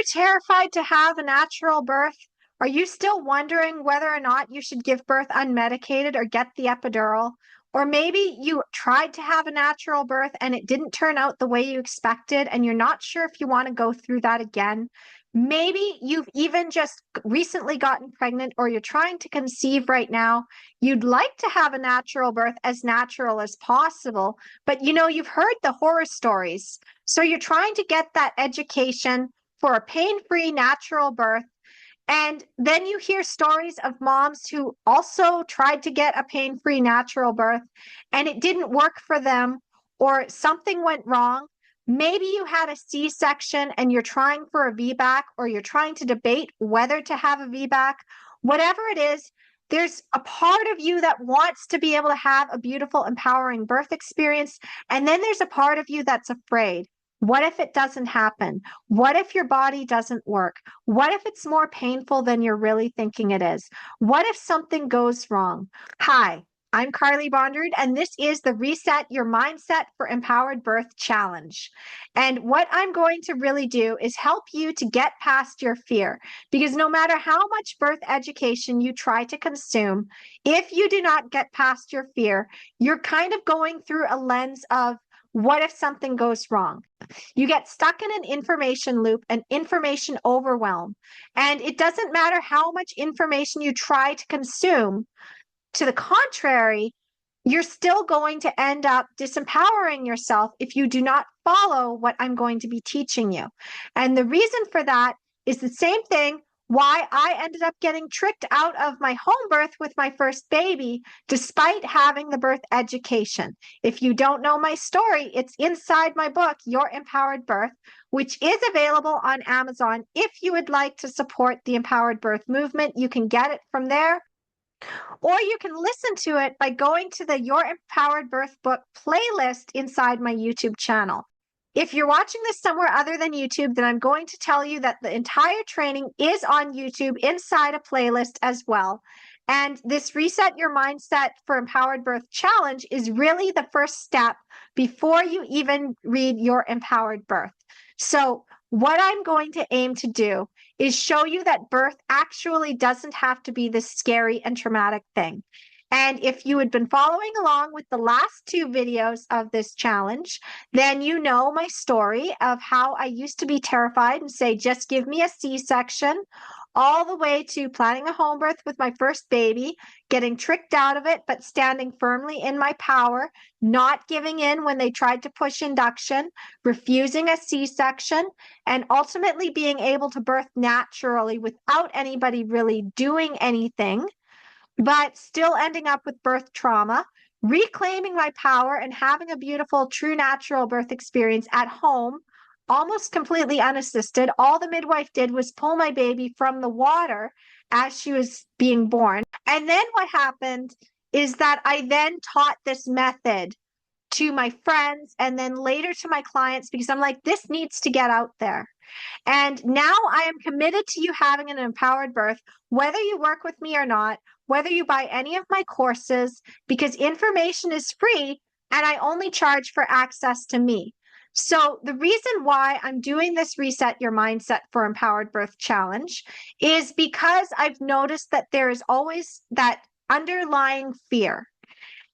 you terrified to have a natural birth? Are you still wondering whether or not you should give birth unmedicated or get the epidural? Or maybe you tried to have a natural birth and it didn't turn out the way you expected, and you're not sure if you want to go through that again. Maybe you've even just recently gotten pregnant, or you're trying to conceive right now. You'd like to have a natural birth as natural as possible, but you've heard the horror stories. So you're trying to get that education for a pain-free natural birth. And then you hear stories of moms who also tried to get a pain-free natural birth and it didn't work for them, or something went wrong. Maybe you had a C-section and you're trying for a VBAC, or you're trying to debate whether to have a VBAC. Whatever it is, there's a part of you that wants to be able to have a beautiful, empowering birth experience. And then there's a part of you that's afraid. What if it doesn't happen? What if your body doesn't work? What if it's more painful than you're really thinking it is? What if something goes wrong? Hi, I'm Carly Bonderud, and this is the Reset Your Mindset for Empowered Birth Challenge. And what I'm going to really do is help you to get past your fear, because no matter how much birth education you try to consume, if you do not get past your fear, you're kind of going through a lens of, what if something goes wrong? You get stuck in an information loop, an information overwhelm. And it doesn't matter how much information you try to consume. To the contrary, you're still going to end up disempowering yourself if you do not follow what I'm going to be teaching you. And the reason for that is the same thing why I ended up getting tricked out of my home birth with my first baby, despite having the birth education. If you don't know my story, it's inside my book, Your Empowered Birth, which is available on Amazon. If you would like to support the empowered birth movement, you can get it from there. Or you can listen to it by going to the Your Empowered Birth book playlist inside my YouTube channel. If you're watching this somewhere other than YouTube, then I'm going to tell you that the entire training is on YouTube inside a playlist as well. And this Reset Your Mindset for Empowered Birth Challenge is really the first step before you even read Your Empowered Birth. So what I'm going to aim to do is show you that birth actually doesn't have to be this scary and traumatic thing. And if you had been following along with the last two videos of this challenge, then you know my story of how I used to be terrified and say, just give me a C-section, all the way to planning a home birth with my first baby, getting tricked out of it, but standing firmly in my power, not giving in when they tried to push induction, refusing a C-section, and ultimately being able to birth naturally without anybody really doing anything, but still ending up with birth trauma, reclaiming my power and having a beautiful, true natural birth experience at home, almost completely unassisted. All the midwife did was pull my baby from the water as she was being born. And then what happened is that I then taught this method to my friends and then later to my clients, because I'm like, this needs to get out there. And now I am committed to you having an empowered birth, whether you work with me or not, whether you buy any of my courses, because information is free and I only charge for access to me. So the reason why I'm doing this Reset Your Mindset for Empowered Birth Challenge is because I've noticed that there is always that underlying fear.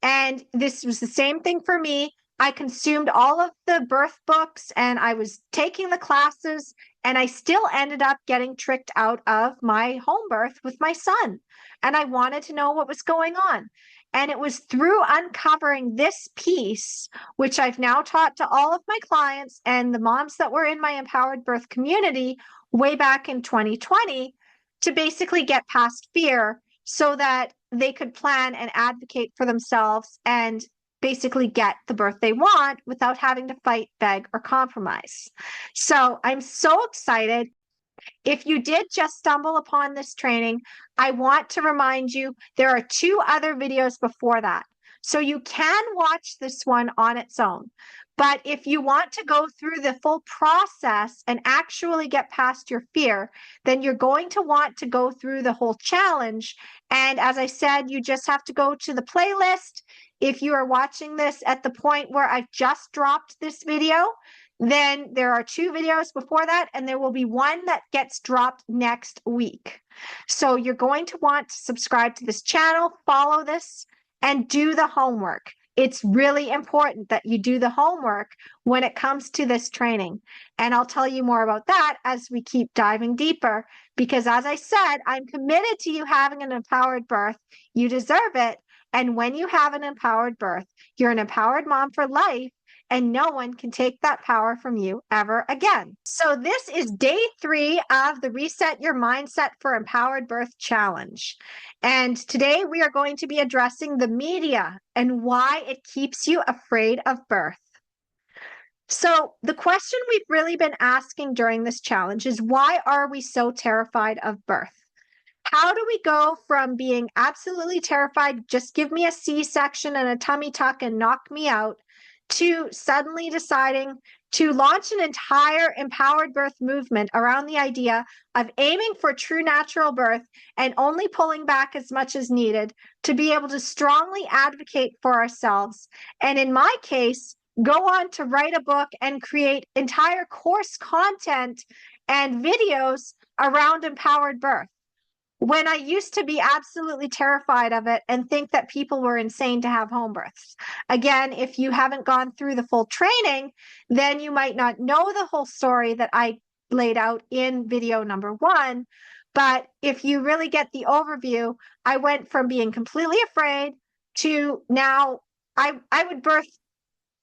And this was the same thing for me. I consumed all of the birth books and I was taking the classes, and I still ended up getting tricked out of my home birth with my son. And I wanted to know what was going on. And it was through uncovering this piece, which I've now taught to all of my clients and the moms that were in my empowered birth community way back in 2020, to basically get past fear so that they could plan and advocate for themselves and basically get the birth they want without having to fight, beg, or compromise. So I'm so excited. If you did just stumble upon this training, I want to remind you there are 2 other videos before that. So you can watch this one on its own. But if you want to go through the full process and actually get past your fear, then you're going to want to go through the whole challenge. And as I said, you just have to go to the playlist. If you are watching this at the point where I've just dropped this video, Then there are 2 videos before that, and there will be one that gets dropped next week. So you're going to want to subscribe to this channel, follow this, and do the homework. It's really important that you do the homework when it comes to this training. And I'll tell you more about that as we keep diving deeper, because as I said, I'm committed to you having an empowered birth. You deserve it. And when you have an empowered birth, you're an empowered mom for life, and no one can take that power from you ever again. So this is day 3 of the Reset Your Mindset for Empowered Birth Challenge. And today we are going to be addressing the media and why it keeps you afraid of birth. So the question we've really been asking during this challenge is, why are we so terrified of birth? How do we go from being absolutely terrified, just give me a C-section and a tummy tuck and knock me out, to suddenly deciding to launch an entire empowered birth movement around the idea of aiming for true natural birth and only pulling back as much as needed to be able to strongly advocate for ourselves? And in my case, go on to write a book and create entire course content and videos around empowered birth, when I used to be absolutely terrified of it and think that people were insane to have home births. Again, if you haven't gone through the full training, then you might not know the whole story that I laid out in video number 1. But if you really get the overview, I went from being completely afraid to now I would birth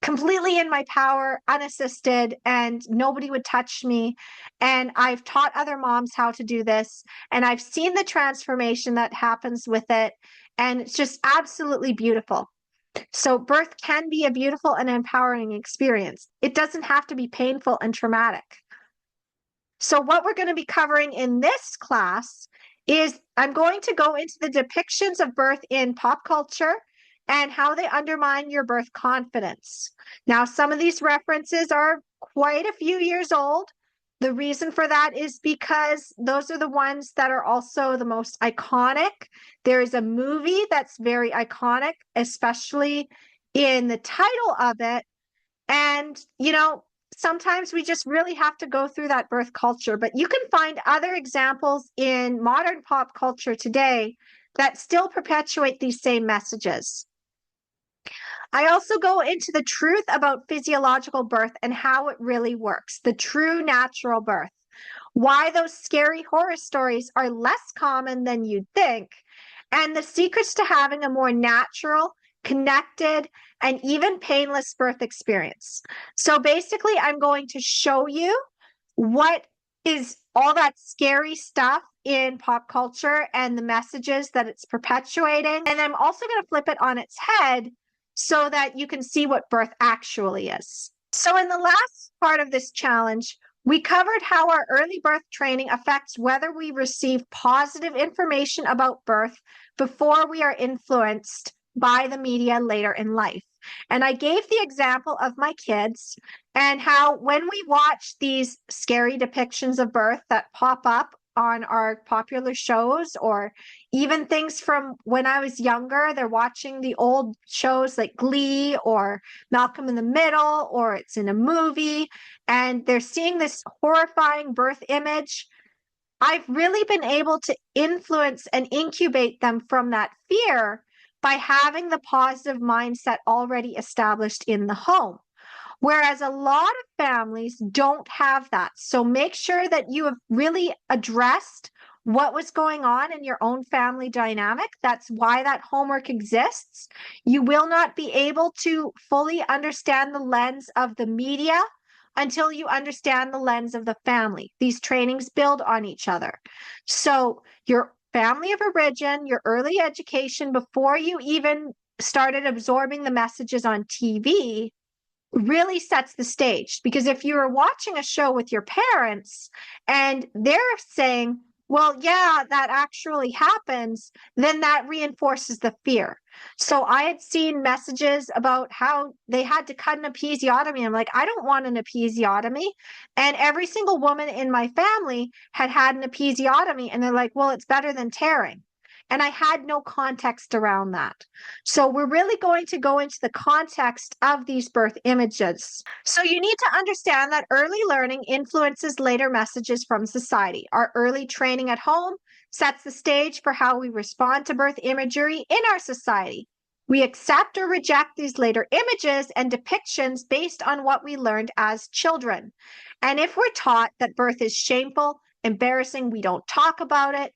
completely in my power, unassisted, and nobody would touch me. And I've taught other moms how to do this, and I've seen the transformation that happens with it, and it's just absolutely beautiful. So birth can be a beautiful and empowering experience. It doesn't have to be painful and traumatic. So what we're going to be covering in this class is I'm going to go into the depictions of birth in pop culture and how they undermine your birth confidence. Now, some of these references are quite a few years old. The reason for that is because those are the ones that are also the most iconic. There is a movie that's very iconic, especially in the title of it. And, sometimes we just really have to go through that birth culture. But you can find other examples in modern pop culture today that still perpetuate these same messages. I also go into the truth about physiological birth and how it really works, the true natural birth, why those scary horror stories are less common than you'd think, and the secrets to having a more natural, connected, and even painless birth experience. So basically, I'm going to show you what is all that scary stuff in pop culture and the messages that it's perpetuating. And I'm also going to flip it on its head so that you can see what birth actually is. So in the last part of this challenge, we covered how our early birth training affects whether we receive positive information about birth before we are influenced by the media later in life. And I gave the example of my kids and how when we watch these scary depictions of birth that pop up on our popular shows, or even things from when I was younger, they're watching the old shows like Glee or Malcolm in the Middle, or it's in a movie, and they're seeing this horrifying birth image. I've really been able to influence and incubate them from that fear by having the positive mindset already established in the home. Whereas a lot of families don't have that. So make sure that you have really addressed what was going on in your own family dynamic. That's why that homework exists. You will not be able to fully understand the lens of the media until you understand the lens of the family. These trainings build on each other. So your family of origin, your early education, before you even started absorbing the messages on TV, really sets the stage. Because if you were watching a show with your parents and they're saying, well, yeah, that actually happens, then that reinforces the fear. So I had seen messages about how they had to cut an episiotomy. I'm like, I don't want an episiotomy. And every single woman in my family had had an episiotomy. And they're like, well, it's better than tearing. and I had no context around that. So we're really going to go into the context of these birth images. So you need to understand that early learning influences later messages from society. Our early training at home sets the stage for how we respond to birth imagery in our society. We accept or reject these later images and depictions based on what we learned as children. And if we're taught that birth is shameful, embarrassing, we don't talk about it,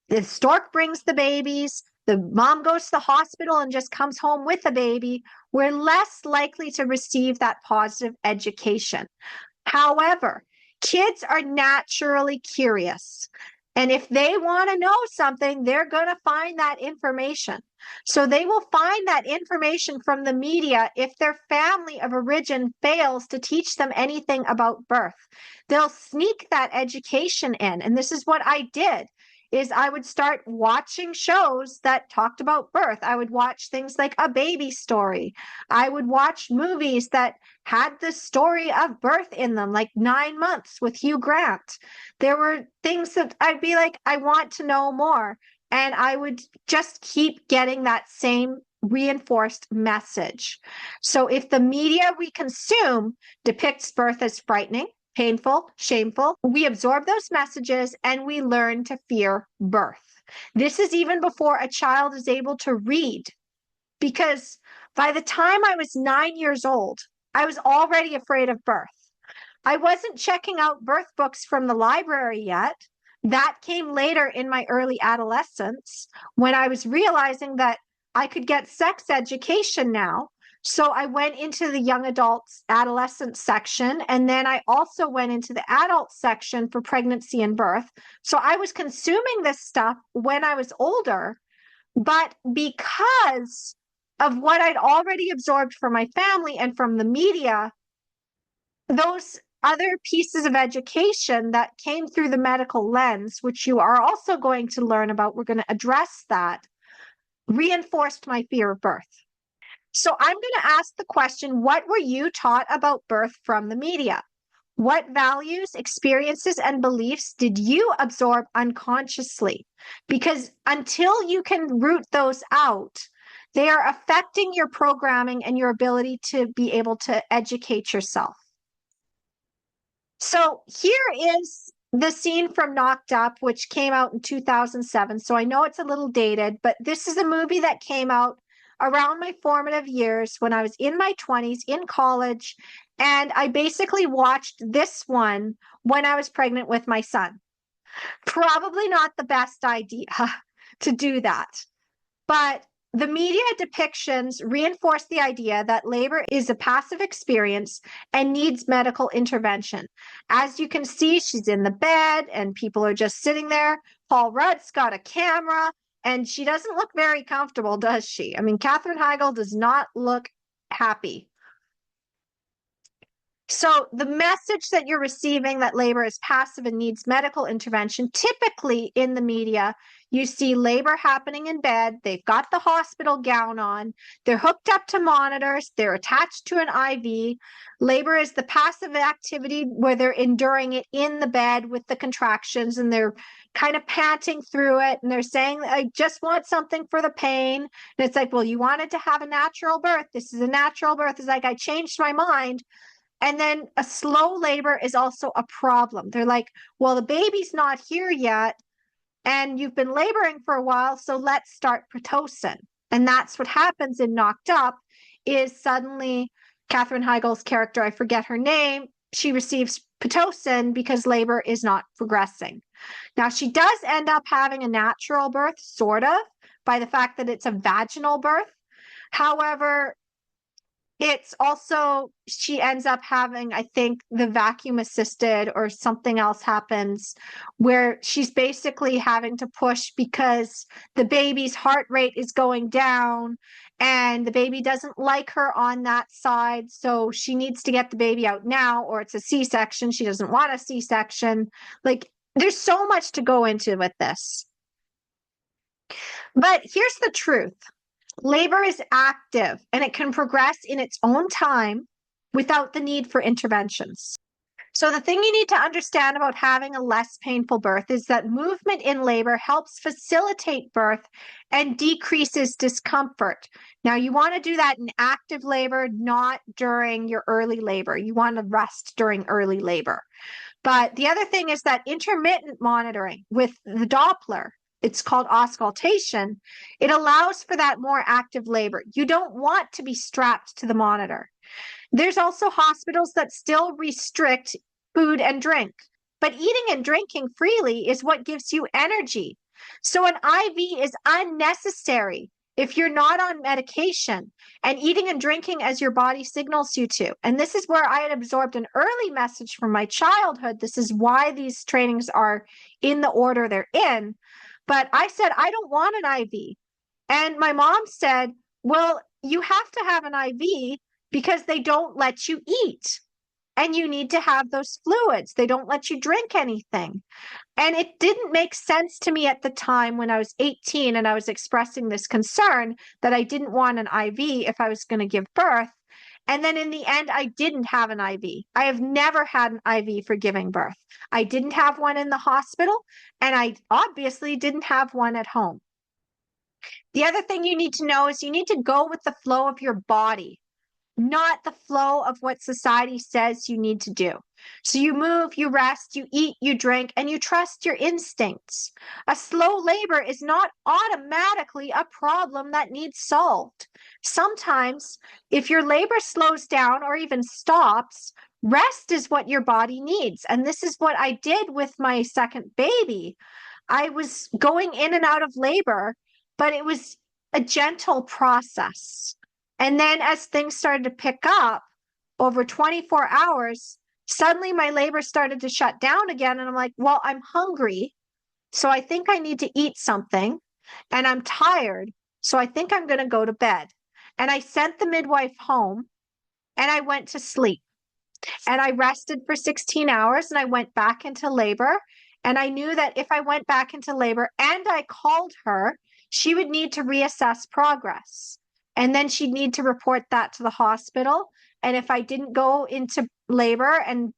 the stork brings the babies, the mom goes to the hospital and just comes home with a baby, we're less likely to receive that positive education. However, kids are naturally curious. And if they want to know something, they're going to find that information. So they will find that information from the media if their family of origin fails to teach them anything about birth. They'll sneak that education in. And this is what I did. Is I would start watching shows that talked about birth. I would watch things like A Baby Story. I would watch movies that had the story of birth in them, like 9 Months with Hugh Grant. There were things that I'd be like, I want to know more. And I would just keep getting that same reinforced message. So if the media we consume depicts birth as frightening, painful, shameful, we absorb those messages and we learn to fear birth. This is even before a child is able to read, because by the time I was 9 years old, I was already afraid of birth. I wasn't checking out birth books from the library yet. That came later in my early adolescence when I was realizing that I could get sex education now. So I went into the young adults adolescent section, and then I also went into the adult section for pregnancy and birth. So I was consuming this stuff when I was older, but because of what I'd already absorbed from my family and from the media, those other pieces of education that came through the medical lens, which you are also going to learn about, we're going to address that, reinforced my fear of birth. So I'm going to ask the question, what were you taught about birth from the media? What values, experiences, and beliefs did you absorb unconsciously? Because until you can root those out, they are affecting your programming and your ability to be able to educate yourself. So here is the scene from Knocked Up, which came out in 2007. So I know it's a little dated, but this is a movie that came out around my formative years when I was in my 20s in college. And I basically watched this one when I was pregnant with my son. Probably not the best idea to do that. But the media depictions reinforce the idea that labor is a passive experience and needs medical intervention. As you can see, she's in the bed and people are just sitting there. Paul Rudd's got a camera and she doesn't look very comfortable, does she? I mean, Katherine Heigl does not look happy. So the message that you're receiving that labor is passive and needs medical intervention, typically in the media, you see labor happening in bed. They've got the hospital gown on. They're hooked up to monitors. They're attached to an IV. Labor is the passive activity where they're enduring it in the bed with the contractions and they're kind of panting through it. And they're saying, I just want something for the pain. And it's like, well, you wanted to have a natural birth. This is a natural birth. It's like, I changed my mind. And then a slow labor is also a problem. They're like, well, the baby's not here yet, and you've been laboring for a while, so let's start Pitocin. And that's what happens in Knocked Up, is suddenly Katherine Heigl's character, I forget her name, she receives Pitocin because labor is not progressing. Now, she does end up having a natural birth, sort of, by the fact that it's a vaginal birth. However, it's also, she ends up having, I think, the vacuum assisted or something else happens where she's basically having to push because the baby's heart rate is going down and the baby doesn't like her on that side. So she needs to get the baby out now, or it's a C-section. She doesn't want a C-section. Like, there's so much to go into with this. But here's the truth. Labor is active and it can progress in its own time without the need for interventions. So the thing you need to understand about having a less painful birth is that movement in labor helps facilitate birth and decreases discomfort. Now, you want to do that in active labor, not during your early labor. You want to rest during early labor. But the other thing is that intermittent monitoring with the Doppler, it's called auscultation, it allows for that more active labor. You don't want to be strapped to the monitor. There's also hospitals that still restrict food and drink, but eating and drinking freely is what gives you energy. So an IV is unnecessary if you're not on medication and eating and drinking as your body signals you to. And this is where I had absorbed an early message from my childhood. This is why these trainings are in the order they're in. But I said, I don't want an IV. And my mom said, well, you have to have an IV because they don't let you eat and you need to have those fluids. They don't let you drink anything. And it didn't make sense to me at the time when I was 18 and I was expressing this concern that I didn't want an IV if I was going to give birth. And then in the end, I didn't have an IV. I have never had an IV for giving birth. I didn't have one in the hospital, and I obviously didn't have one at home. The other thing you need to know is you need to go with the flow of your body, not the flow of what society says you need to do. So you move, you rest, you eat, you drink, and you trust your instincts. A slow labor is not automatically a problem that needs solved. Sometimes, if your labor slows down or even stops, rest is what your body needs. And this is what I did with my second baby. I was going in and out of labor, but it was a gentle process. And then as things started to pick up over 24 hours, suddenly my labor started to shut down again. And I'm like, well, I'm hungry. So I think I need to eat something. And I'm tired. So I think I'm going to go to bed. And I sent the midwife home and I went to sleep. And I rested for 16 hours and I went back into labor. And I knew that if I went back into labor and I called her, she would need to reassess progress. And then she'd need to report that to the hospital. And if I didn't go into labor and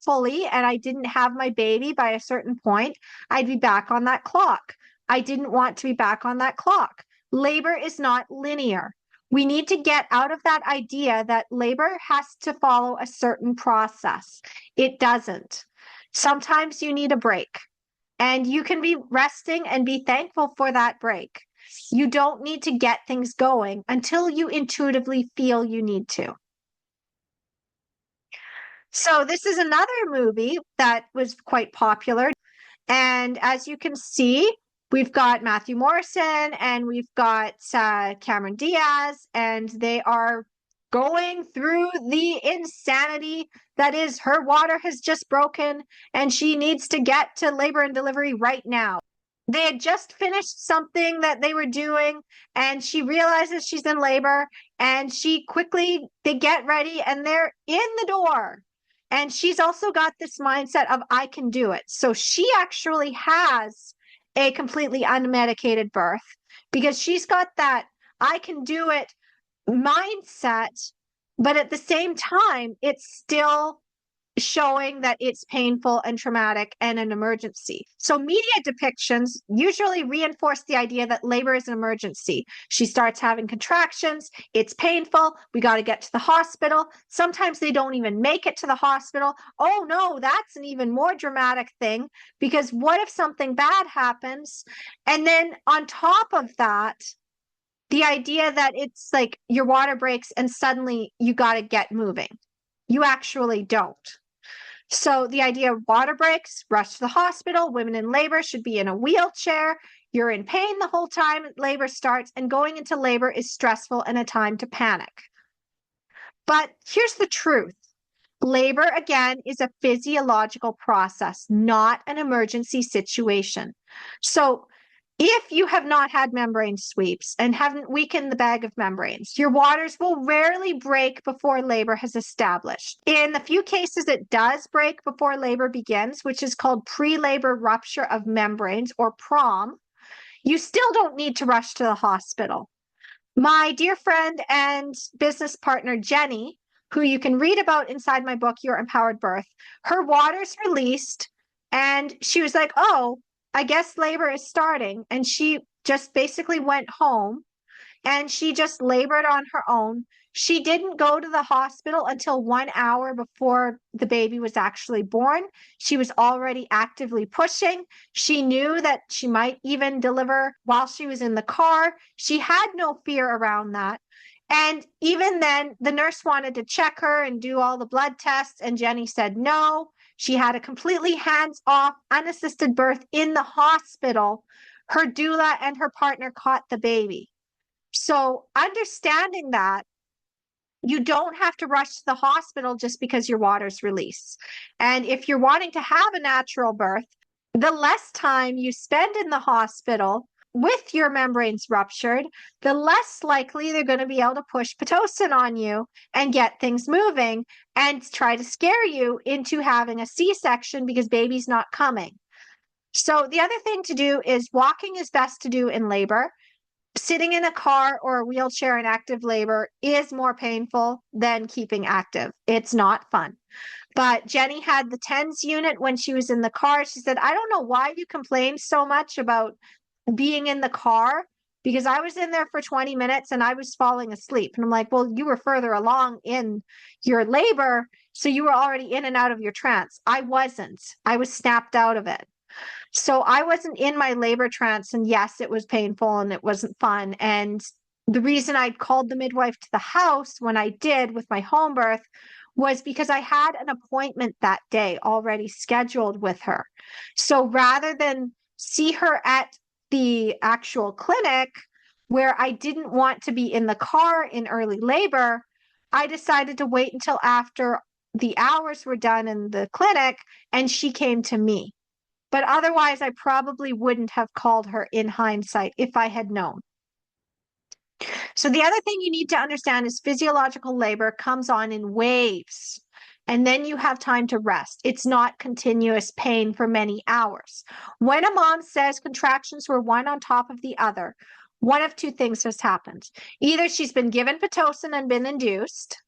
fully, and I didn't have my baby by a certain point, I'd be back on that clock. I didn't want to be back on that clock. Labor is not linear. We need to get out of that idea that labor has to follow a certain process. It doesn't. Sometimes you need a break, and you can be resting and be thankful for that break. You don't need to get things going until you intuitively feel you need to. So this is another movie that was quite popular. And as you can see, we've got Matthew Morrison and we've got Cameron Diaz, and they are going through the insanity that is her water has just broken and she needs to get to labor and delivery right now. They had just finished something that they were doing and she realizes she's in labor and they get ready and they're in the door. And she's also got this mindset of, I can do it. So she actually has a completely unmedicated birth because she's got that I can do it mindset, but at the same time, it's still showing that it's painful and traumatic and an emergency. So media depictions usually reinforce the idea that labor is an emergency. She starts having contractions, it's painful, we got to get to the hospital. Sometimes they don't even make it to the hospital. Oh no, that's an even more dramatic thing, because what if something bad happens? And then on top of that, the idea that it's like your water breaks and suddenly you got to get moving. You actually don't. So the idea of water breaks, rush to the hospital, women in labor should be in a wheelchair, you're in pain the whole time labor starts, and going into labor is stressful and a time to panic. But here's the truth. Labor, again, is a physiological process, not an emergency situation. So if you have not had membrane sweeps and haven't weakened the bag of membranes, your waters will rarely break before labor has established. In the few cases it does break before labor begins, which is called pre-labor rupture of membranes, or PROM, you still don't need to rush to the hospital. My dear friend and business partner, Jenny, who you can read about inside my book, Your Empowered Birth. Her waters released, and she was like, oh, I guess labor is starting. And she just basically went home and she just labored on her own. She didn't go to the hospital until 1 hour before the baby was actually born. She was already actively pushing. She knew that she might even deliver while she was in the car. She had no fear around that. And even then, the nurse wanted to check her and do all the blood tests, and Jenny said no. She had a completely hands-off, unassisted birth in the hospital. Her doula and her partner caught the baby. So understanding that you don't have to rush to the hospital just because your water's release. And if you're wanting to have a natural birth, the less time you spend in the hospital with your membranes ruptured, the less likely they're going to be able to push Pitocin on you and get things moving and try to scare you into having a C-section because baby's not coming. So the other thing to do is walking is best to do in labor. Sitting in a car or a wheelchair in active labor is more painful than keeping active. It's not fun. But Jenny had the TENS unit when she was in the car. She said, I don't know why you complained so much about being in the car, because I was in there for 20 minutes and I was falling asleep. And I'm like, well, you were further along in your labor, so you were already in and out of your trance. I wasn't. I was snapped out of it. So I wasn't in my labor trance, and yes, it was painful and it wasn't fun. And the reason I called the midwife to the house when I did with my home birth was because I had an appointment that day already scheduled with her. So rather than see her at the actual clinic where I didn't want to be in the car in early labor, I decided to wait until after the hours were done in the clinic and she came to me. But otherwise, I probably wouldn't have called her in hindsight if I had known. So the other thing you need to understand is physiological labor comes on in waves, and then you have time to rest. It's not continuous pain for many hours. When a mom says contractions were one on top of the other, one of two things has happened. Either she's been given Pitocin and been induced,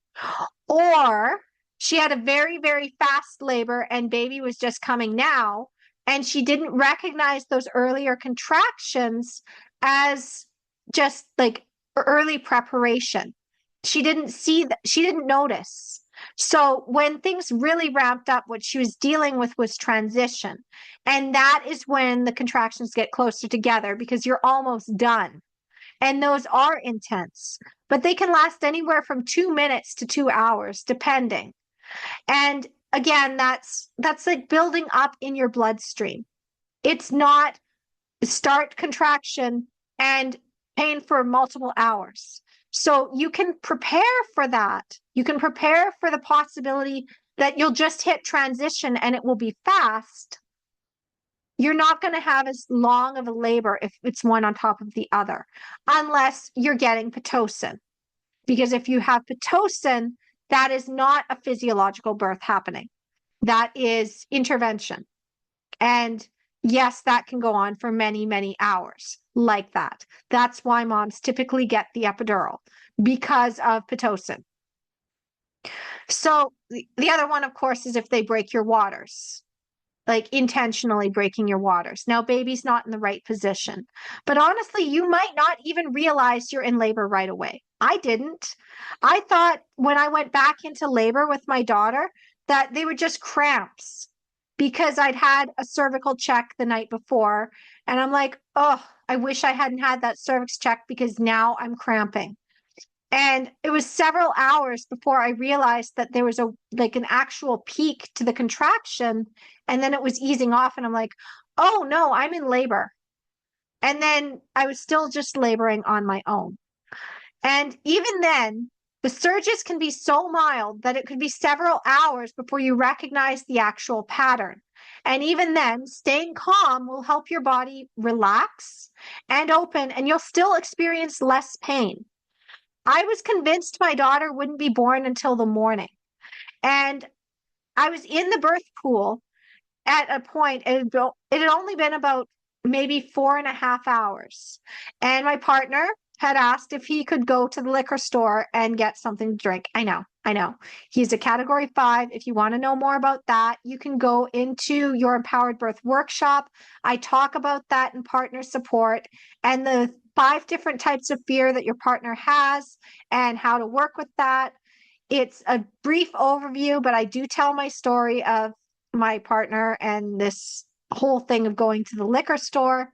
or she had a very, very fast labor and baby was just coming now, and she didn't recognize those earlier contractions as just like early preparation. She didn't see that, she didn't notice. So when things really ramped up, what she was dealing with was transition. And that is when the contractions get closer together because you're almost done. And those are intense, but they can last anywhere from 2 minutes to 2 hours, depending. And again, that's like building up in your bloodstream. It's not start contraction and pain for multiple hours. So you can prepare for that. You can prepare for the possibility that you'll just hit transition and it will be fast. You're not going to have as long of a labor if it's one on top of the other, unless you're getting Pitocin. Because if you have Pitocin, that is not a physiological birth happening. That is intervention. And yes, that can go on for many, many hours like that. That's why moms typically get the epidural, because of Pitocin. So the other one, of course, is if they break your waters, like intentionally breaking your waters. Now, baby's not in the right position, but honestly, you might not even realize you're in labor right away. I didn't. I thought when I went back into labor with my daughter that they were just cramps because I'd had a cervical check the night before. And I'm like, oh, I wish I hadn't had that cervix check because now I'm cramping. And it was several hours before I realized that there was an actual peak to the contraction, and then it was easing off, and I'm like, oh no, I'm in labor. And then I was still just laboring on my own. And even then, the surges can be so mild that it could be several hours before you recognize the actual pattern. And even then, staying calm will help your body relax and open, and you'll still experience less pain. I was convinced my daughter wouldn't be born until the morning. And I was in the birth pool at a point, it had only been about maybe 4.5 hours. And my partner had asked if he could go to the liquor store and get something to drink. I know, I know. He's a category 5. If you want to know more about that, you can go into your Empowered Birth workshop. I talk about that in partner support and the 5 different types of fear that your partner has and how to work with that. It's a brief overview, but I do tell my story of my partner and this whole thing of going to the liquor store.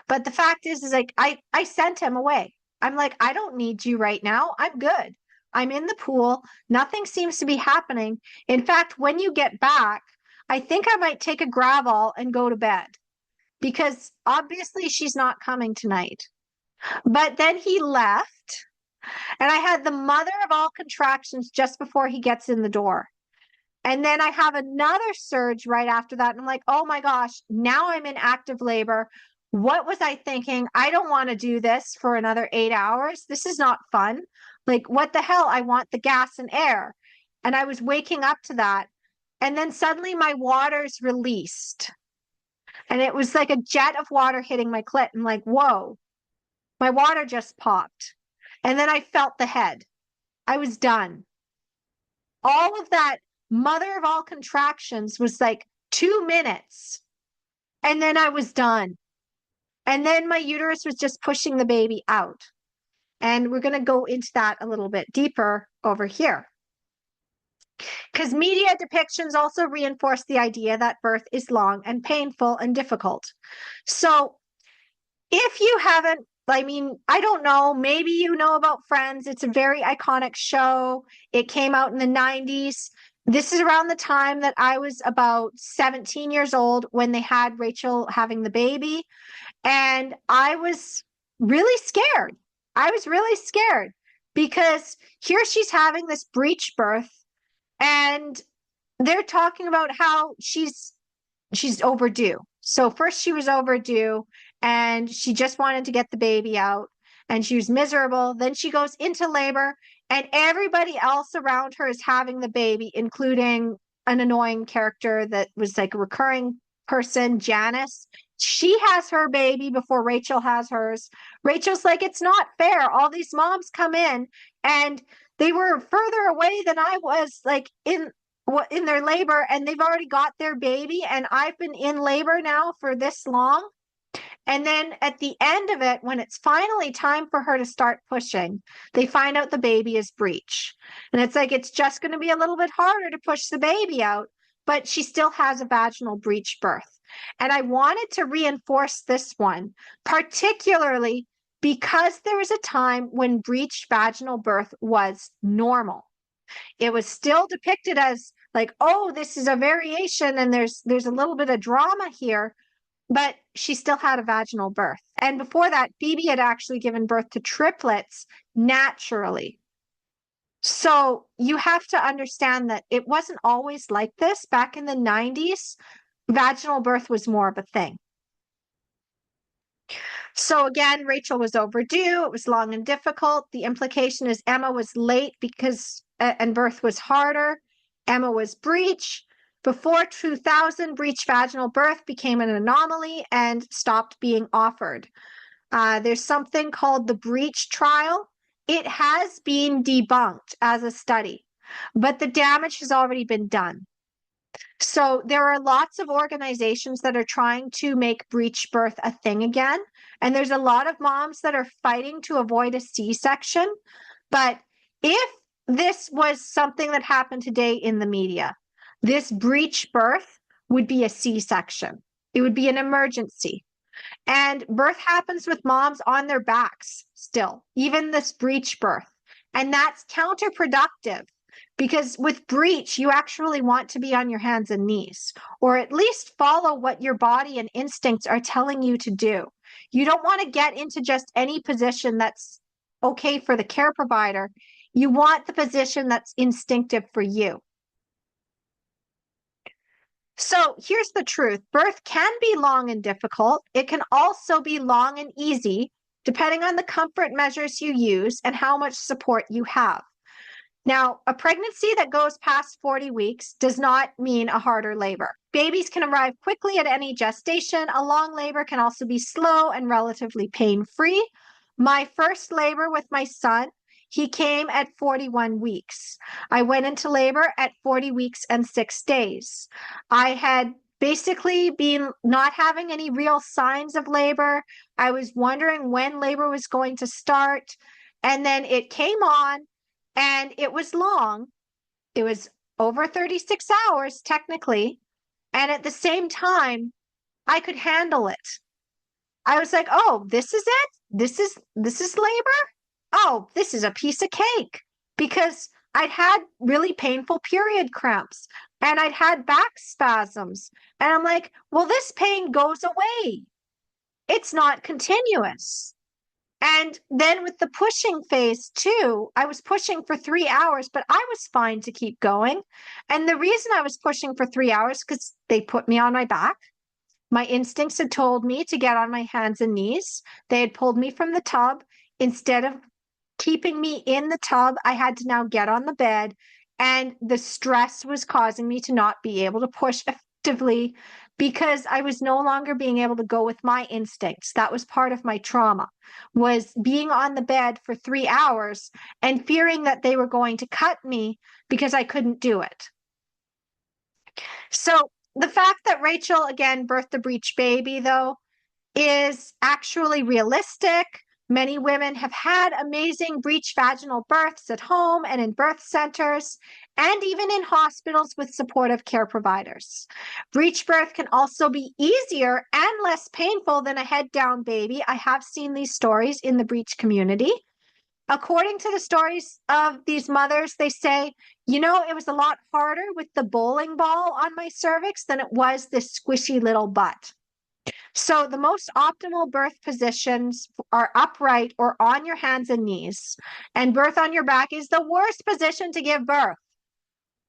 But the fact is like I sent him away. I'm like, I don't need you right now. I'm good. I'm in the pool. Nothing seems to be happening. In fact, when you get back, I think I might take a Gravol and go to bed because obviously she's not coming tonight. But then he left, and I had the mother of all contractions just before he gets in the door. And then I have another surge right after that. And I'm like, oh my gosh, now I'm in active labor. What was I thinking? I don't want to do this for another 8 hours. This is not fun. Like, what the hell? I want the gas and air. And I was waking up to that. And then suddenly my water's released. And it was like a jet of water hitting my clit. I'm like, whoa, my water just popped. And then I felt the head. I was done. All of that mother of all contractions was like 2 minutes. And then I was done. And then my uterus was just pushing the baby out. And we're going to go into that a little bit deeper over here. Because media depictions also reinforce the idea that birth is long and painful and difficult. So if you haven't, I mean, I don't know, maybe you know about Friends. It's a very iconic show. It came out in the 90s. This is around the time that I was about 17 years old when they had Rachel having the baby. And I was really scared. I was really scared because here she's having this breech birth and they're talking about how she's overdue. So first she was overdue and she just wanted to get the baby out and she was miserable. Then she goes into labor and everybody else around her is having the baby, including an annoying character that was like a recurring person, Janice. She has her baby before Rachel has hers. Rachel's like, it's not fair. All these moms come in and they were further away than I was, like in their labor, and they've already got their baby, and I've been in labor now for this long. And then at the end of it, when it's finally time for her to start pushing, they find out the baby is breech. And it's like, it's just going to be a little bit harder to push the baby out, but she still has a vaginal breech birth. And I wanted to reinforce this one, particularly because there was a time when breech vaginal birth was normal. It was still depicted as like, oh, this is a variation and there's a little bit of drama here, but she still had a vaginal birth. And before that, Phoebe had actually given birth to triplets naturally. So you have to understand that it wasn't always like this. Back in the 90s, vaginal birth was more of a thing. So again, Rachel was overdue. It was long and difficult. The implication is Emma was late because, and birth was harder. Emma was breech. Before 2000, breech vaginal birth became an anomaly and stopped being offered. There's something called the breech trial. It has been debunked as a study, but the damage has already been done. So there are lots of organizations that are trying to make breech birth a thing again. And there's a lot of moms that are fighting to avoid a C-section. But if this was something that happened today in the media, this breech birth would be a C-section. It would be an emergency. And birth happens with moms on their backs still, even this breech birth. And that's counterproductive. Because with breech, you actually want to be on your hands and knees, or at least follow what your body and instincts are telling you to do. You don't want to get into just any position that's okay for the care provider. You want the position that's instinctive for you. So here's the truth. Birth can be long and difficult. It can also be long and easy, depending on the comfort measures you use and how much support you have. Now, a pregnancy that goes past 40 weeks does not mean a harder labor. Babies can arrive quickly at any gestation. A long labor can also be slow and relatively pain-free. My first labor with my son, He came at 41 weeks. I went into labor at 40 weeks and 6 days. I had basically been not having any real signs of labor. I was wondering when labor was going to start. And then it came on and it was long. It was over 36 hours, technically. And at the same time, I could handle it. I was like, oh, this is it? This is labor? Oh, this is a piece of cake. Because I'd had really painful period cramps and I'd had back spasms. And I'm like, well, this pain goes away. It's not continuous. And then with the pushing phase too, I was pushing for 3 hours, but I was fine to keep going. And the reason I was pushing for 3 hours, because they put me on my back. My instincts had told me to get on my hands and knees. They had pulled me from the tub. Instead of keeping me in the tub, I had to now get on the bed. And the stress was causing me to not be able to push effectively because I was no longer being able to go with my instincts. That was part of my trauma, was being on the bed for 3 hours and fearing that they were going to cut me because I couldn't do it. So the fact that Rachel, again, birthed a breech baby, though, is actually realistic. Many women have had amazing breech vaginal births at home and in birth centers, and even in hospitals with supportive care providers. Breech birth can also be easier and less painful than a head down baby. I have seen these stories in the breech community. According to the stories of these mothers, they say, it was a lot harder with the bowling ball on my cervix than it was this squishy little butt. So the most optimal birth positions are upright or on your hands and knees. And birth on your back is the worst position to give birth.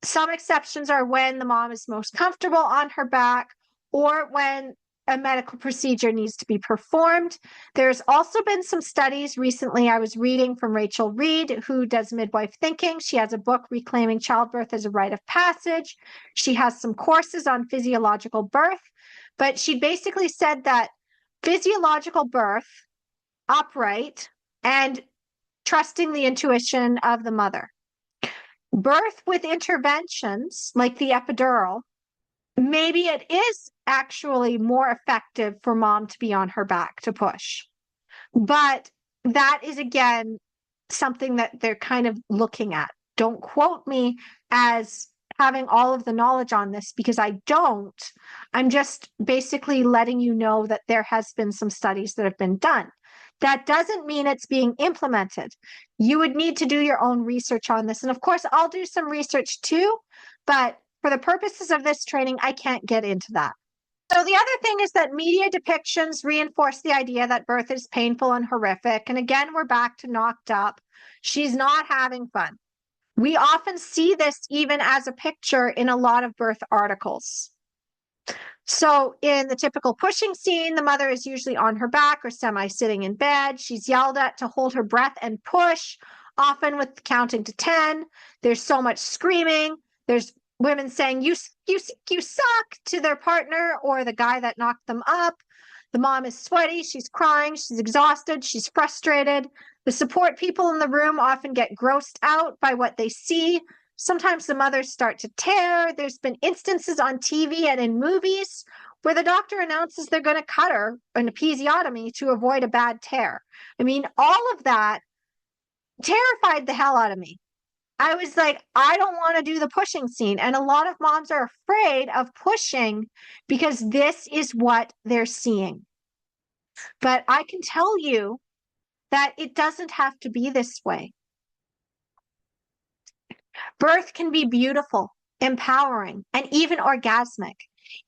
Some exceptions are when the mom is most comfortable on her back or when a medical procedure needs to be performed. There's also been some studies recently I was reading from Rachel Reed, who does midwife thinking. She has a book, Reclaiming Childbirth as a Rite of Passage. She has some courses on physiological birth, but she basically said that physiological birth, upright, and trusting the intuition of the mother. Birth with interventions like the epidural, maybe it is actually more effective for mom to be on her back to push. But that is, again, something that they're kind of looking at. Don't quote me as having all of the knowledge on this because I don't. I'm just basically letting you know that there has been some studies that have been done. That doesn't mean it's being implemented. You would need to do your own research on this. And of course, I'll do some research too, but for the purposes of this training, I can't get into that. So the other thing is that media depictions reinforce the idea that birth is painful and horrific. And again, we're back to knocked up. She's not having fun. We often see this even as a picture in a lot of birth articles. So in the typical pushing scene, the mother is usually on her back or semi-sitting in bed. She's yelled at to hold her breath and push, often with counting to 10. There's so much screaming. There's women saying, you suck to their partner or the guy that knocked them up. The mom is sweaty. She's crying. She's exhausted. She's frustrated. The support people in the room often get grossed out by what they see. Sometimes the mothers start to tear. There's been instances on TV and in movies where the doctor announces they're going to cut her an episiotomy to avoid a bad tear. I mean, all of that terrified the hell out of me. I was like, I don't want to do the pushing scene. And a lot of moms are afraid of pushing because this is what they're seeing. But I can tell you that it doesn't have to be this way. Birth can be beautiful, empowering, and even orgasmic.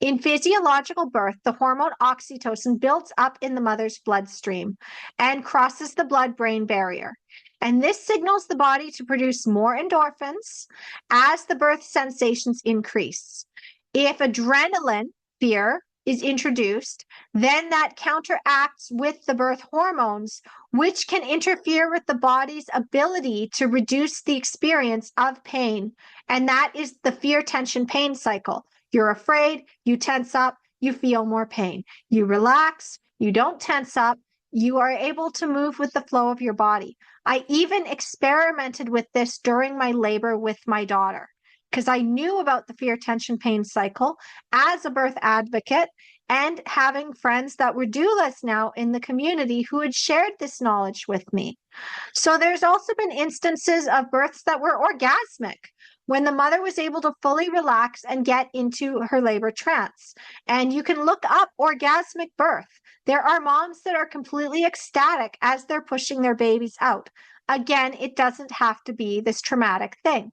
In physiological birth, the hormone oxytocin builds up in the mother's bloodstream and crosses the blood-brain barrier. And this signals the body to produce more endorphins as the birth sensations increase. If adrenaline, fear, is introduced, then that counteracts with the birth hormones, which can interfere with the body's ability to reduce the experience of pain. And that is the fear, tension, pain cycle. You're afraid, you tense up, you feel more pain. You relax, you don't tense up, you are able to move with the flow of your body. I even experimented with this during my labor with my daughter because I knew about the fear, tension, pain cycle as a birth advocate and having friends that were doulas now in the community who had shared this knowledge with me. So there's also been instances of births that were orgasmic when the mother was able to fully relax and get into her labor trance. And you can look up orgasmic birth. There are moms that are completely ecstatic as they're pushing their babies out. Again, it doesn't have to be this traumatic thing.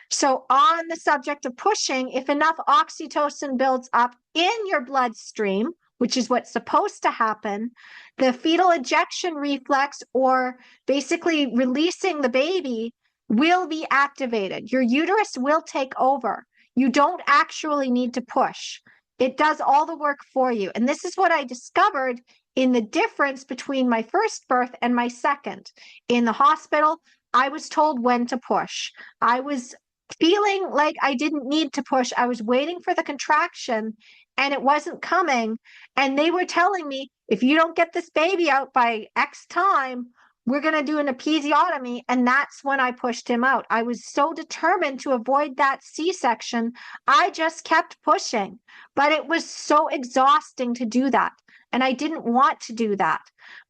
So, on the subject of pushing, if enough oxytocin builds up in your bloodstream, which is what's supposed to happen, the fetal ejection reflex, or basically releasing the baby, will be activated. Your uterus will take over. You don't actually need to push. It does all the work for you. And this is what I discovered in the difference between my first birth and my second. In the hospital, I was told when to push. I was feeling like I didn't need to push. I was waiting for the contraction and it wasn't coming. And they were telling me, if you don't get this baby out by X time, we're going to do an episiotomy. And that's when I pushed him out. I was so determined to avoid that C-section. I just kept pushing, but it was so exhausting to do that. And I didn't want to do that.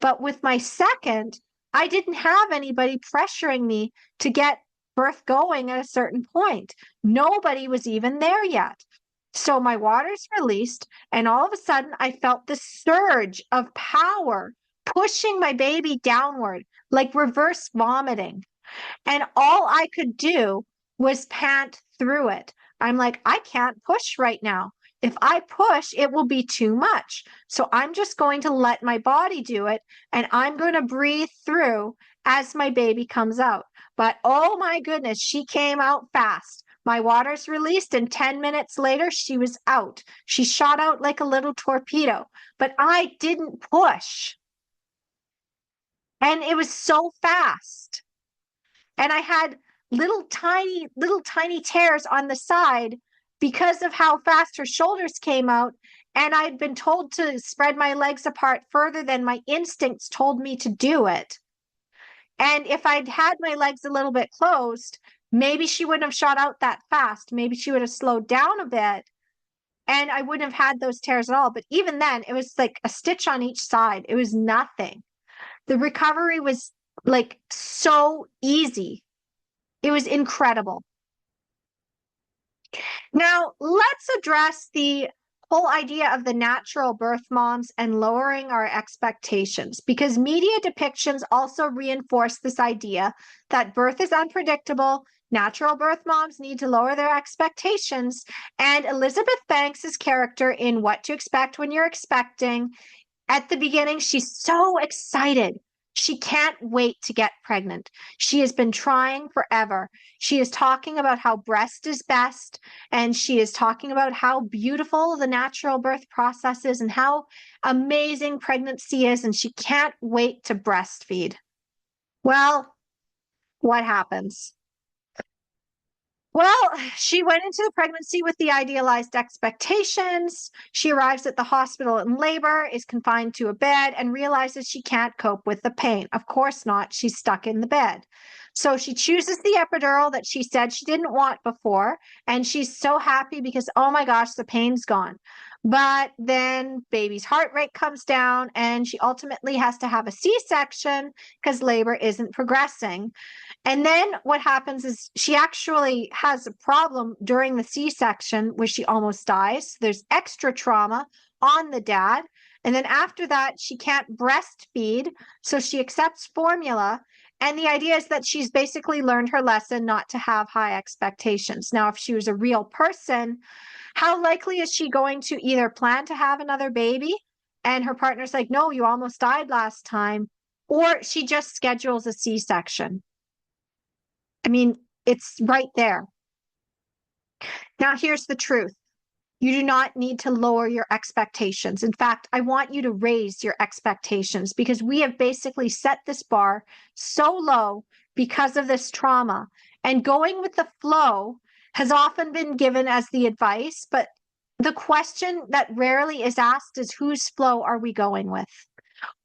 But with my second, I didn't have anybody pressuring me to get birth going at a certain point. Nobody was even there yet. So my water's released, and all of a sudden I felt this surge of power pushing my baby downward, like reverse vomiting. And all I could do was pant through it. I'm like, I can't push right now. If I push, it will be too much. So I'm just going to let my body do it, and I'm going to breathe through as my baby comes out. But oh my goodness, she came out fast. My water's released, and 10 minutes later, she was out. She shot out like a little torpedo, but I didn't push. And it was so fast. And I had little tiny tears on the side because of how fast her shoulders came out. And I'd been told to spread my legs apart further than my instincts told me to do it. And if I'd had my legs a little bit closed, maybe she wouldn't have shot out that fast. Maybe she would have slowed down a bit and I wouldn't have had those tears at all. But even then, it was like a stitch on each side. It was nothing. The recovery was like so easy. It was incredible. Now, let's address the whole idea of the natural birth moms and lowering our expectations, because media depictions also reinforce this idea that birth is unpredictable. Natural birth moms need to lower their expectations. And Elizabeth Banks's character in What to Expect When You're Expecting, at the beginning, she's so excited. She can't wait to get pregnant. She has been trying forever. She is talking about how breast is best, and she is talking about how beautiful the natural birth process is and how amazing pregnancy is, and she can't wait to breastfeed. Well, what happens? Well, she went into the pregnancy with the idealized expectations. She arrives at the hospital in labor, is confined to a bed, and realizes she can't cope with the pain. Of course not. She's stuck in the bed. So she chooses the epidural that she said she didn't want before. And she's so happy because, oh my gosh, the pain's gone. But then baby's heart rate comes down, and she ultimately has to have a C-section because labor isn't progressing. And then what happens is she actually has a problem during the C-section where she almost dies. There's extra trauma on the dad. And then after that, she can't breastfeed. So she accepts formula. And the idea is that she's basically learned her lesson not to have high expectations. Now, if she was a real person, how likely is she going to either plan to have another baby and her partner's like, no, you almost died last time, or she just schedules a C-section? I mean, it's right there. Now, here's the truth. You do not need to lower your expectations. In fact, I want you to raise your expectations because we have basically set this bar so low because of this trauma. And going with the flow has often been given as the advice, but the question that rarely is asked is, whose flow are we going with?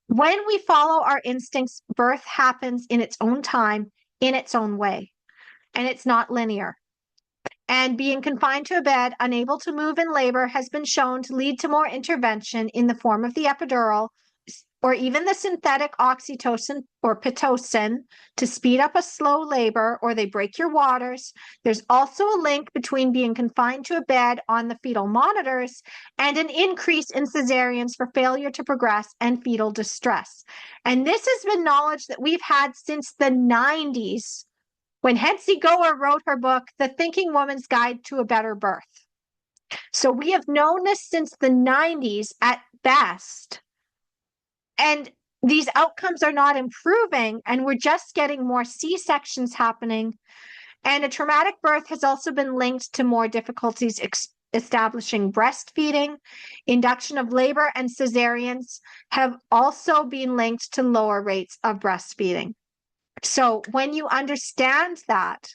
When we follow our instincts, birth happens in its own time, in its own way, and it's not linear. And being confined to a bed, unable to move in labor, has been shown to lead to more intervention in the form of the epidural or even the synthetic oxytocin or pitocin to speed up a slow labor, or they break your waters. There's also a link between being confined to a bed on the fetal monitors and an increase in cesareans for failure to progress and fetal distress. And this has been knowledge that we've had since the 90s, when Hetzi Goer wrote her book, The Thinking Woman's Guide to a Better Birth. So we have known this since the 90s at best. And these outcomes are not improving, and we're just getting more C-sections happening. And a traumatic birth has also been linked to more difficulties establishing breastfeeding. Induction of labor and cesareans have also been linked to lower rates of breastfeeding. So when you understand that,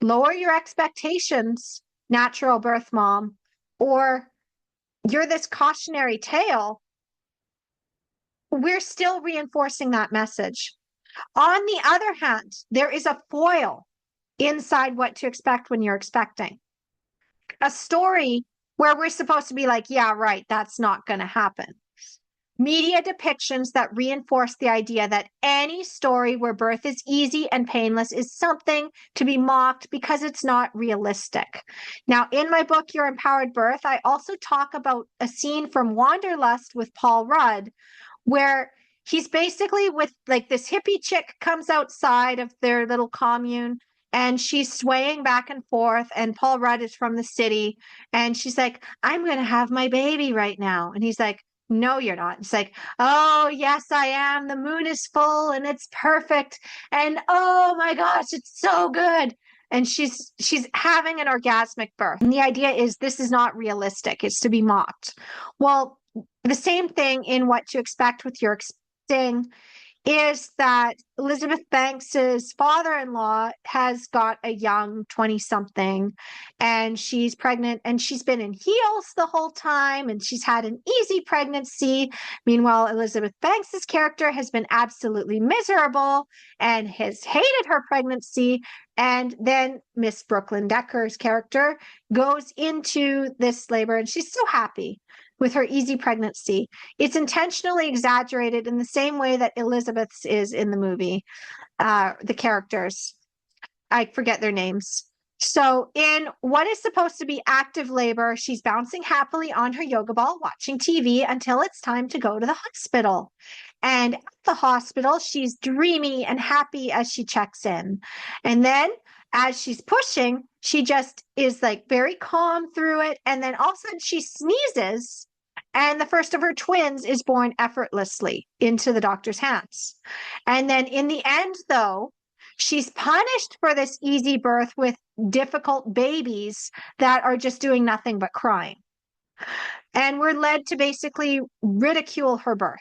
lower your expectations, natural birth mom, or you're this cautionary tale. We're still reinforcing that message. On the other hand, there is a foil inside what to expect when you're expecting. A story where we're supposed to be like, yeah, right, that's not going to happen. Media depictions that reinforce the idea that any story where birth is easy and painless is something to be mocked because it's not realistic. Now, in my book, Your Empowered Birth, I also talk about a scene from Wanderlust with Paul Rudd, where he's basically with like this hippie chick comes outside of their little commune and she's swaying back and forth, and Paul Rudd is from the city, and she's like, I'm going to have my baby right now. And he's like, no, you're not. It's like, oh, yes, I am. The moon is full and it's perfect. And oh my gosh, it's so good. And she's having an orgasmic birth. And the idea is this is not realistic. It's to be mocked. Well, the same thing in What to Expect with Your Expecting is that Elizabeth Banks's father-in-law has got a young 20-something, and she's pregnant, and she's been in heels the whole time, and she's had an easy pregnancy. Meanwhile, Elizabeth Banks's character has been absolutely miserable and has hated her pregnancy. And then Miss Brooklyn Decker's character goes into this labor, and she's so happy with her easy pregnancy. It's intentionally exaggerated in the same way that Elizabeth's is in the movie. The characters, I forget their names. So in what is supposed to be active labor, she's bouncing happily on her yoga ball, watching TV until it's time to go to the hospital. And at the hospital, she's dreamy and happy as she checks in. And then as she's pushing, she just is like very calm through it. And then all of a sudden she sneezes, and the first of her twins is born effortlessly into the doctor's hands. And then in the end, though, she's punished for this easy birth with difficult babies that are just doing nothing but crying. And we're led to basically ridicule her birth.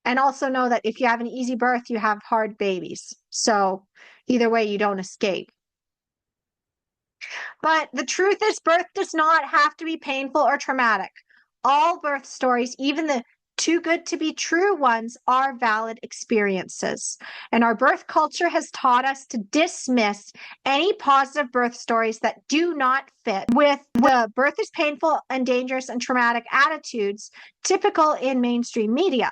And also know that if you have an easy birth, you have hard babies. So either way, you don't escape. But the truth is, birth does not have to be painful or traumatic. All birth stories, even the too good to be true ones, are valid experiences. And our birth culture has taught us to dismiss any positive birth stories that do not fit with the birth is painful and dangerous and traumatic attitudes typical in mainstream media.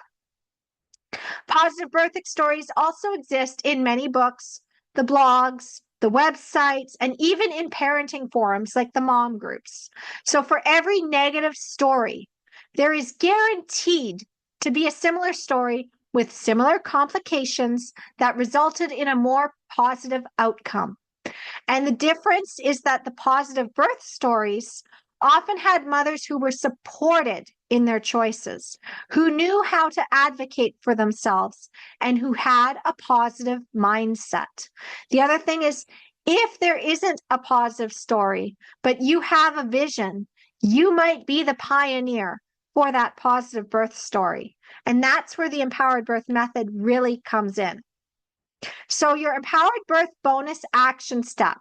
Positive birth stories also exist in many books, the blogs, the websites, and even in parenting forums like the mom groups. So for every negative story, there is guaranteed to be a similar story with similar complications that resulted in a more positive outcome. And the difference is that the positive birth stories often had mothers who were supported in their choices, who knew how to advocate for themselves, and who had a positive mindset. The other thing is, if there isn't a positive story, but you have a vision, you might be the pioneer for that positive birth story. And that's where the empowered birth method really comes in. So your empowered birth bonus action step,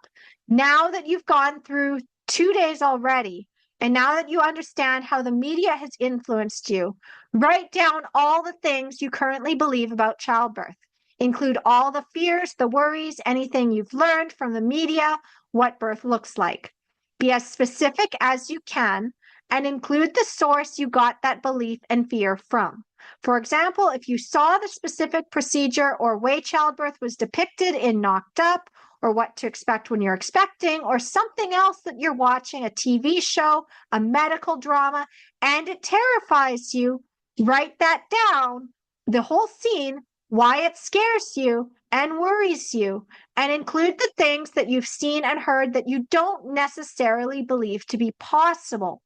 now that you've gone through 2 days already, And now that you understand how the media has influenced you, write down all the things you currently believe about childbirth. Include all the fears, the worries, anything you've learned from the media, what birth looks like. Be as specific as you can and include the source you got that belief and fear from. For example, if you saw the specific procedure or way childbirth was depicted in Knocked Up, or what to expect when you're expecting, or something else that you're watching, a TV show, a medical drama, and it terrifies you, write that down, the whole scene, why it scares you and worries you, and include the things that you've seen and heard that you don't necessarily believe to be possible,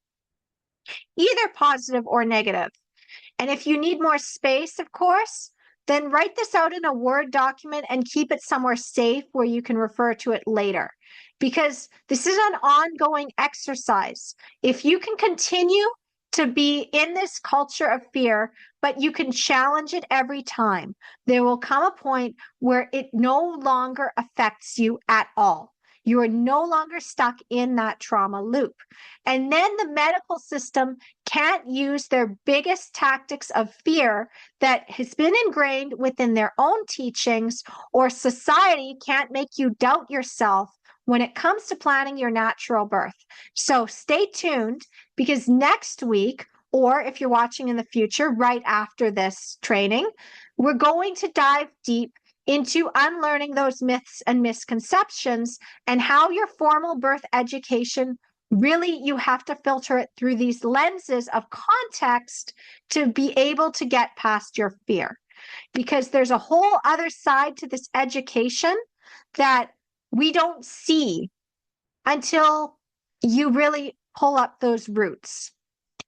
either positive or negative. And if you need more space, of course, then write this out in a Word document and keep it somewhere safe where you can refer to it later. Because this is an ongoing exercise. If you can continue to be in this culture of fear, but you can challenge it every time, there will come a point where it no longer affects you at all. You are no longer stuck in that trauma loop. And then the medical system can't use their biggest tactics of fear that has been ingrained within their own teachings, or society can't make you doubt yourself when it comes to planning your natural birth. So stay tuned, because next week, or if you're watching in the future, right after this training, we're going to dive deep into unlearning those myths and misconceptions and how your formal birth education, really, you have to filter it through these lenses of context to be able to get past your fear. Because there's a whole other side to this education that we don't see until you really pull up those roots.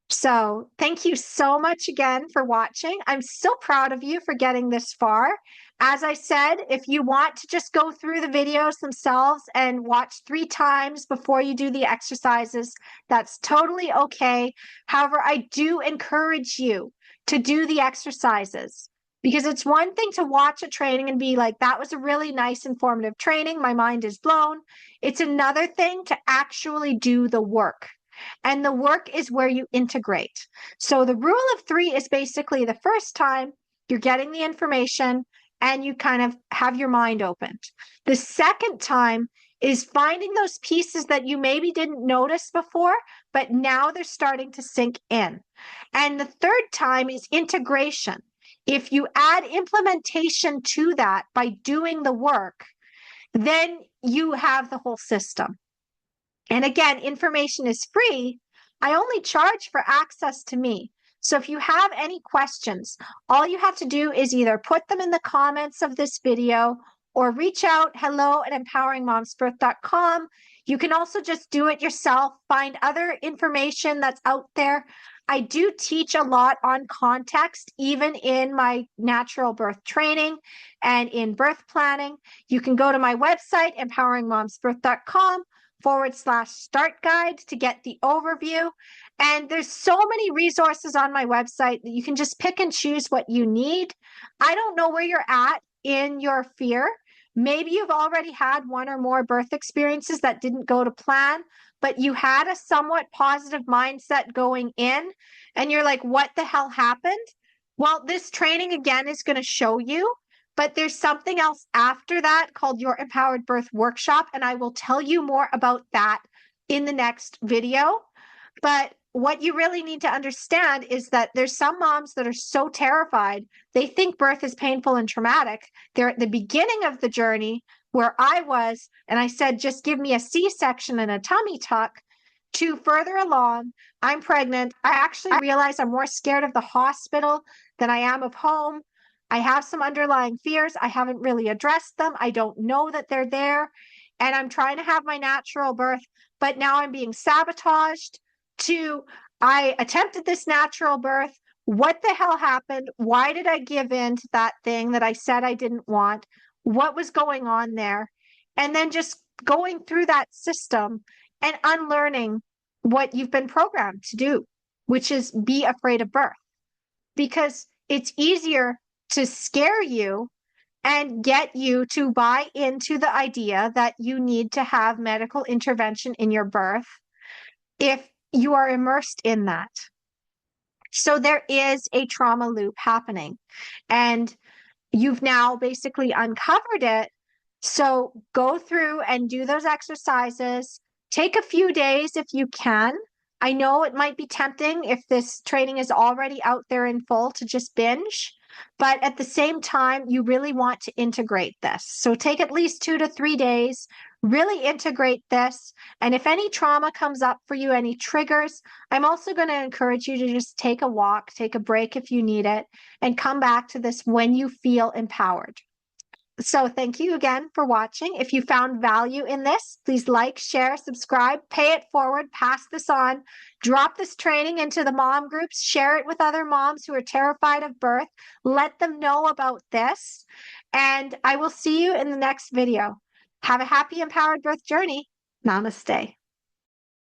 So thank you so much again for watching. I'm so proud of you for getting this far. As I said, if you want to just go through the videos themselves and watch 3 times before you do the exercises, that's totally okay. However, I do encourage you to do the exercises, because it's one thing to watch a training and be like, that was a really nice, informative training, my mind is blown. It's another thing to actually do the work. And the work is where you integrate. So the rule of 3 is basically the first time you're getting the information and you kind of have your mind opened. The second time is finding those pieces that you maybe didn't notice before, but now they're starting to sink in. And the third time is integration. If you add implementation to that by doing the work, then you have the whole system. And again, information is free. I only charge for access to me. So if you have any questions, all you have to do is either put them in the comments of this video or reach out, hello@empoweringmomsbirth.com. You can also just do it yourself, find other information that's out there. I do teach a lot on context, even in my natural birth training and in birth planning. You can go to my website, empoweringmomsbirth.com/start guide to get the overview. And there's so many resources on my website that you can just pick and choose what you need. I don't know where you're at in your fear. Maybe you've already had 1 or more birth experiences that didn't go to plan, but you had a somewhat positive mindset going in, and you're like, what the hell happened? Well, this training again is going to show you. But there's something else after that called your Empowered Birth Workshop, and I will tell you more about that in the next video. But what you really need to understand is that there's some moms that are so terrified, they think birth is painful and traumatic. They're at the beginning of the journey where I was, and I said, just give me a C-section and a tummy tuck. To further along, I'm pregnant. I actually realized I'm more scared of the hospital than I am of home. I have some underlying fears. I haven't really addressed them. I don't know that they're there. And I'm trying to have my natural birth, but now I'm being sabotaged. I attempted this natural birth. What the hell happened? Why did I give in to that thing that I said I didn't want? What was going on there? And then just going through that system and unlearning what you've been programmed to do, which is be afraid of birth. Because it's easier to scare you and get you to buy into the idea that you need to have medical intervention in your birth if you are immersed in that. So there is a trauma loop happening, and you've now basically uncovered it. So go through and do those exercises. Take a few days if you can. I know it might be tempting if this training is already out there in full to just binge, but at the same time, you really want to integrate this. So take at least 2 to 3 days, really integrate this. And if any trauma comes up for you, any triggers, I'm also going to encourage you to just take a walk, take a break if you need it, and come back to this when you feel empowered. So thank you again for watching. If you found value in this, please like, share, subscribe, pay it forward, pass this on, drop this training into the mom groups, share it with other moms who are terrified of birth. Let them know about this. And I will see you in the next video. Have a happy, empowered birth journey. Namaste.